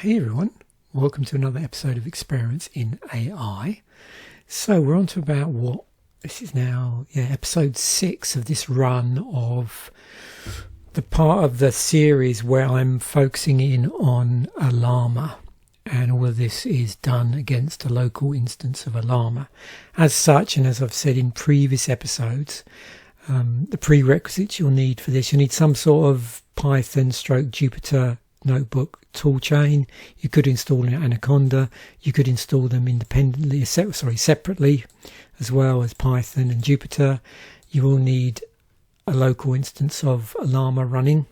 Hey everyone, welcome to another episode of Experiments in AI. So we're on to about this is now, episode 6 of this run of the part of the series where I'm focusing in on Ollama, and all of this is done against a local instance of Ollama. As such, and as I've said in previous episodes, the prerequisites you'll need for this, you'll need some sort of Python/Jupyter notebook toolchain. You could install an Anaconda. You could install them independently, separately, as well as Python and Jupyter. You will need a local instance of Ollama running,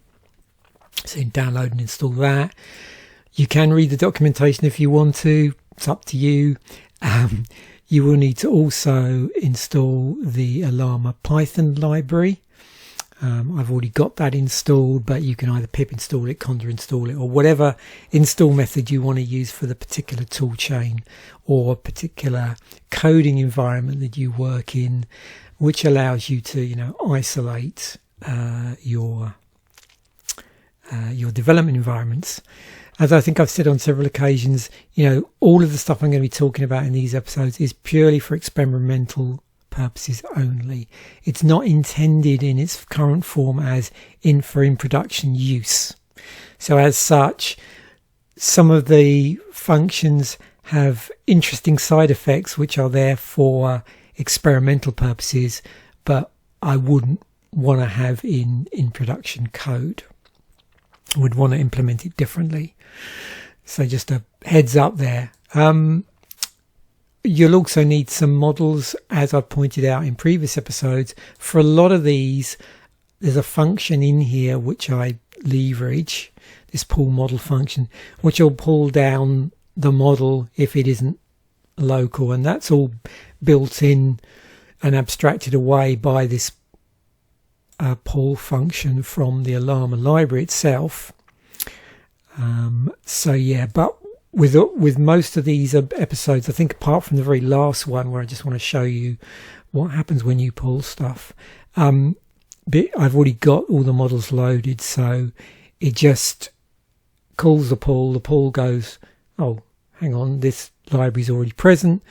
so you can download and install that. You can read the documentation if you want to. It's up to you. You will need to also install the Ollama Python library. I've already got that installed, but you can either pip install it, conda install it, or whatever install method you want to use for the particular tool chain or particular coding environment that you work in, which allows you to, isolate your development environments. As I think I've said on several occasions, all of the stuff I'm going to be talking about in these episodes is purely for experimental purposes only. It's not intended in its current form as in production use. So as such, some of the functions have interesting side effects which are there for experimental purposes, but I wouldn't want to have in production code. I would want to implement it differently. So just a heads up there. You'll also need some models, as I've pointed out in previous episodes. For a lot of these, there's a function in here which I leverage, this pull model function, which will pull down the model if it isn't local, and that's all built in and abstracted away by this pull function from the Ollama library itself. But with most of these episodes, I think apart from the very last one where I just want to show you what happens when you pull stuff, I've already got all the models loaded, so it just calls the pull goes, oh, hang on, this library's already present,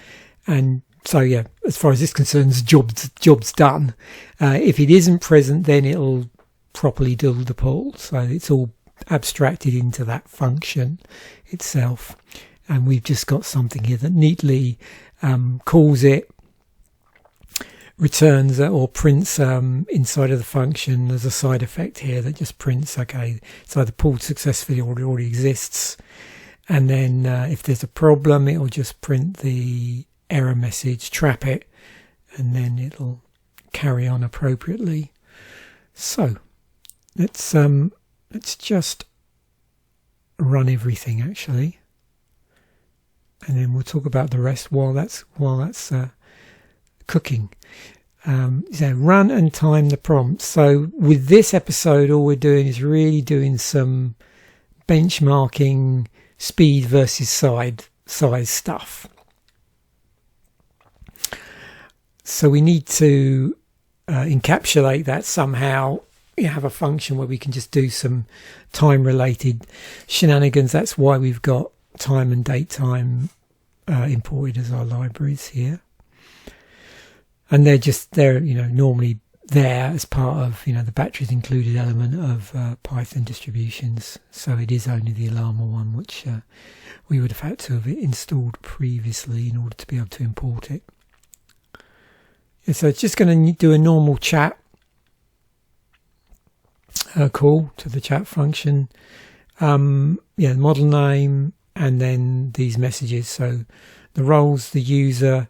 and so as far as this concerns, job's done. If it isn't present, then it'll properly do the pull, so it's all abstracted into that function itself, and we've just got something here that neatly calls it, returns or prints inside of the function. There's a side effect here that just prints, okay, it's either pulled successfully or it already exists, and then if there's a problem, it'll just print the error message, trap it, and then it'll carry on appropriately. So let's just run everything actually, and then we'll talk about the rest while that's cooking. So run and time the prompt. So with this episode, all we're doing is really doing some benchmarking, speed versus size stuff. So we need to encapsulate that somehow. You have a function where we can just do some time related shenanigans. That's why we've got time and date time imported as our libraries here, and they're normally there as part of the batteries included element of Python distributions. So it is only the Ollama one which we would have had to have installed previously in order to be able to import it. And so it's just going to do a normal chat call to the chat function, model name, and then these messages. So the roles, the user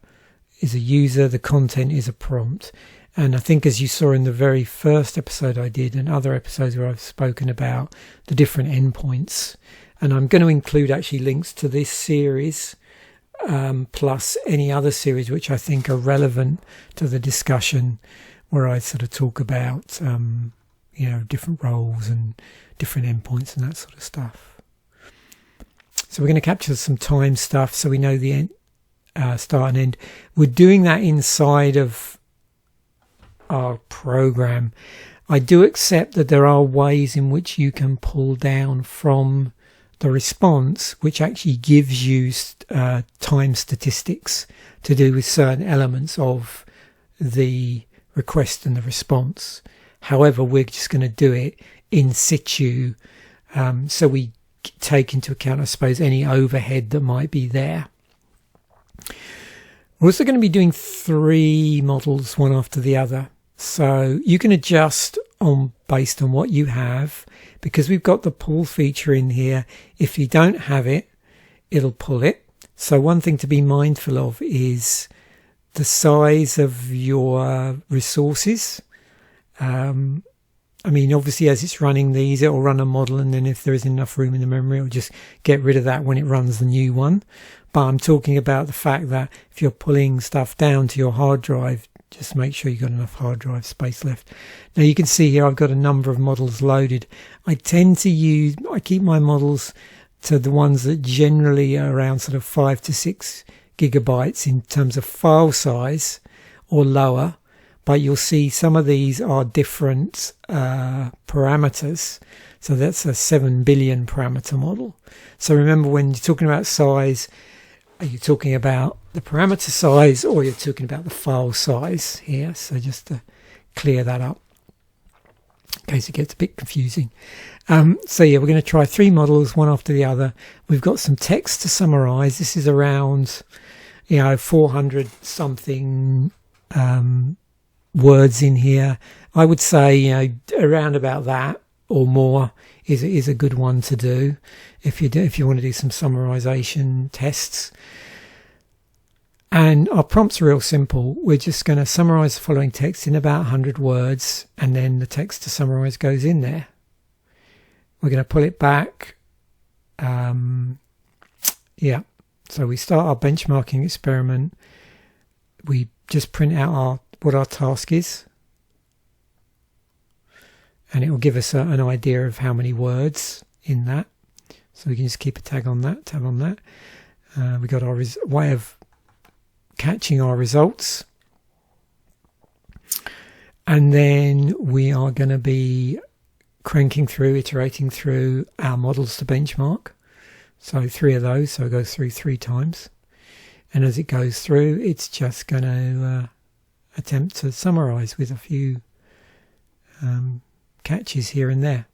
is a user, the content is a prompt. And I think, as you saw in the very first episode I did and other episodes where I've spoken about the different endpoints, and I'm going to include actually links to this series plus any other series which I think are relevant to the discussion, where I sort of talk about different roles and different endpoints and that sort of stuff. So we're going to capture some time stuff so we know the end, start and end. We're doing that inside of our program. I do accept that there are ways in which you can pull down from the response, which actually gives you time statistics to do with certain elements of the request and the response. However, we're just going to do it in situ, so we take into account, I suppose, any overhead that might be there. We're also going to be doing 3 models, one after the other. So you can adjust based on what you have, because we've got the pull feature in here. If you don't have it, it'll pull it. So one thing to be mindful of is the size of your resources. I mean, obviously, as it's running these, it'll run a model, and then if there isn't enough room in the memory, it'll just get rid of that when it runs the new one. But I'm talking about the fact that if you're pulling stuff down to your hard drive, just make sure you've got enough hard drive space left. Now you can see here I've got a number of models loaded. I keep my models to the ones that generally are around sort of 5 to 6 gigabytes in terms of file size or lower. But you'll see some of these are different parameters. So that's a 7 billion parameter model. So remember, when you're talking about size, are you talking about the parameter size, or you're talking about the file size here? So just to clear that up in case it gets a bit confusing. So yeah, we're going to try 3 models, one after the other. We've got some text to summarize. This is around 400 something words in here. I would say around about that or more is a good one to do if you want to do some summarization tests. And our prompts are real simple. We're just going to summarize the following text in about 100 words, and then the text to summarize goes in there. We're going to pull it back. So we start our benchmarking experiment. We just print out what our task is, and it will give us an idea of how many words in that. So we can just keep a tab on that. We got our way of catching our results, and then we are going to be iterating through our models to benchmark. So 3 of those, so it goes through 3 times, and as it goes through, it's just going to attempt to summarize with a few catches here and there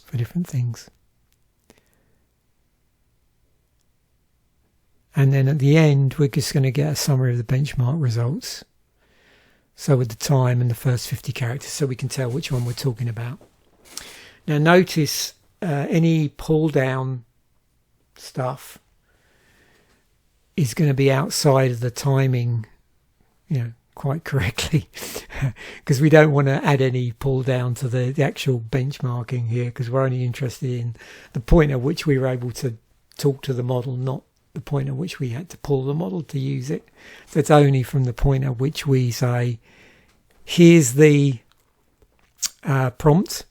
for different things. And then at the end, we're just going to get a summary of the benchmark results. So with the time and the first 50 characters, so we can tell which one we're talking about. Now notice any pull down stuff is going to be outside of the timing, quite correctly, because we don't want to add any pull down to the actual benchmarking here, because we're only interested in the point at which we were able to talk to the model, not the point at which we had to pull the model to use it. So it's only from the point at which we say, here's the prompt,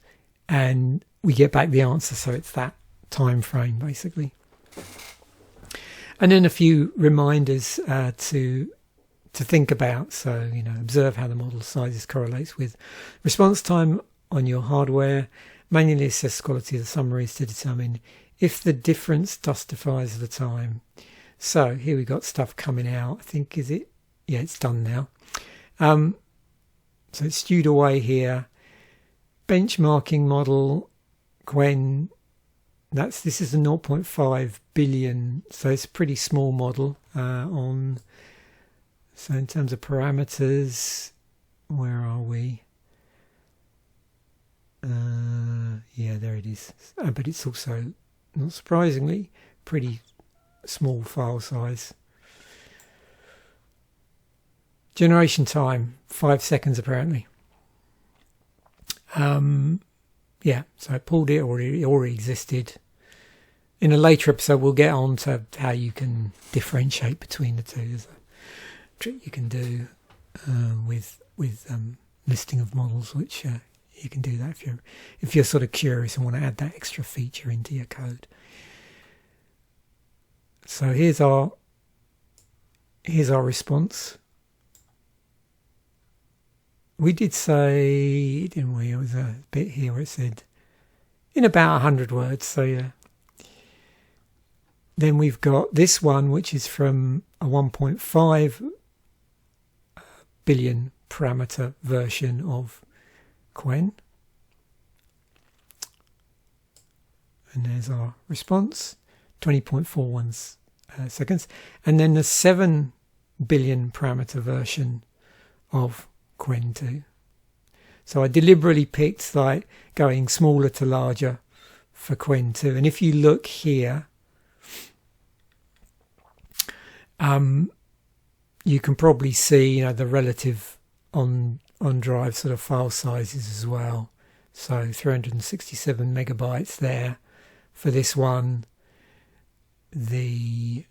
and we get back the answer. So it's that time frame basically. And then a few reminders to think about. So, observe how the model sizes correlates with response time on your hardware. Manually assess the quality of the summaries to determine if the difference justifies the time. So here we got stuff coming out. I think, is it? Yeah, it's done now. So it's stewed away here. Benchmarking model, Gwen. This is a 0.5 billion, so it's a pretty small model. So in terms of parameters, where are we? Yeah, there it is. But it's also, not surprisingly, pretty small file size. Generation time, 5 seconds apparently. Yeah, so I pulled it, or it already existed. In a later episode, we'll get on to how you can differentiate between the two. There's a trick you can do with listing of models, which you can do that if you're sort of curious and want to add that extra feature into your code. So here's our response. We did say, didn't we? It was a bit here where it said in about 100 words. So yeah. Then we've got this one, which is from a 1.5 billion parameter version of Qwen. And there's our response, 20.41 seconds. And then the 7 billion parameter version of Qwen 2. So I deliberately picked like going smaller to larger for Qwen 2. And if you look here, you can probably see, the relative on drive sort of file sizes as well. So 367 megabytes there for this one. The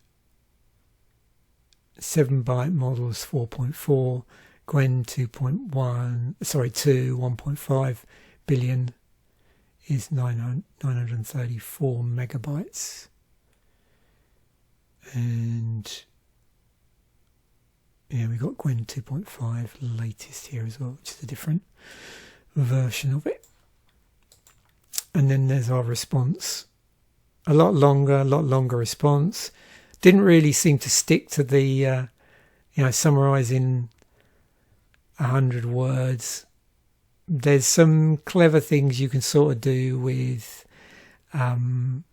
7-byte model is 4.4. Qwen 1.5 billion is 934 megabytes. And yeah, we got Qwen 2.5 latest here as well, which is a different version of it. And then there's our response. A lot longer response. Didn't really seem to stick to the, summarising 100 words. There's some clever things you can sort of do with the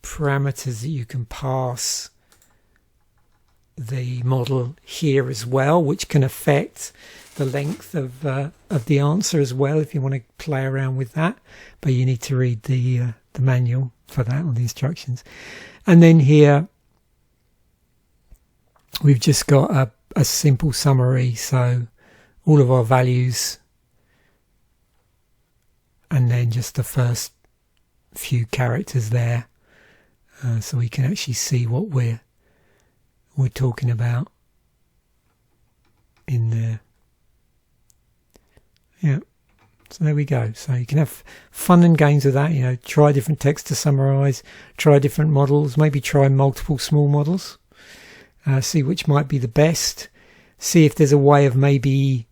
parameters that you can pass the model here as well, which can affect the length of the answer as well if you want to play around with that. But you need to read the manual for that, or the instructions. And then here we've just got a simple summary, so all of our values and then just the first few characters there, so we can actually see what we're talking about in there. Yeah, so there we go. So you can have fun and games with that, try different text to summarize, try different models, maybe try multiple small models, see which might be the best, see if there's a way of maybe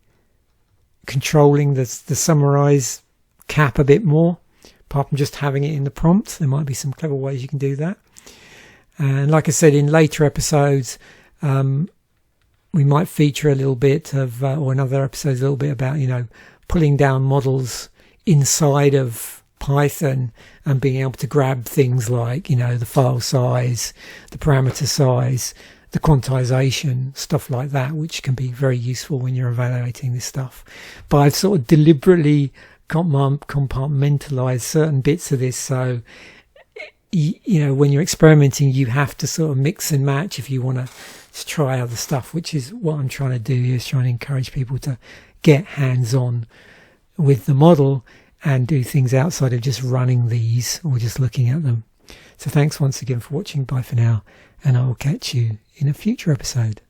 controlling the summarize cap a bit more, apart from just having it in the prompt. There might be some clever ways you can do that. And like I said, in later episodes, we might feature a little bit of, or in other episodes, a little bit about, pulling down models inside of Python and being able to grab things like, the file size, the parameter size, the quantization, stuff like that, which can be very useful when you're evaluating this stuff. But I've sort of deliberately compartmentalized certain bits of this, so when you're experimenting, you have to sort of mix and match if you want to try other stuff, which is what I'm trying to do here, is trying to encourage people to get hands-on with the model and do things outside of just running these or just looking at them. So thanks once again for watching. Bye for now, and I will catch you in a future episode.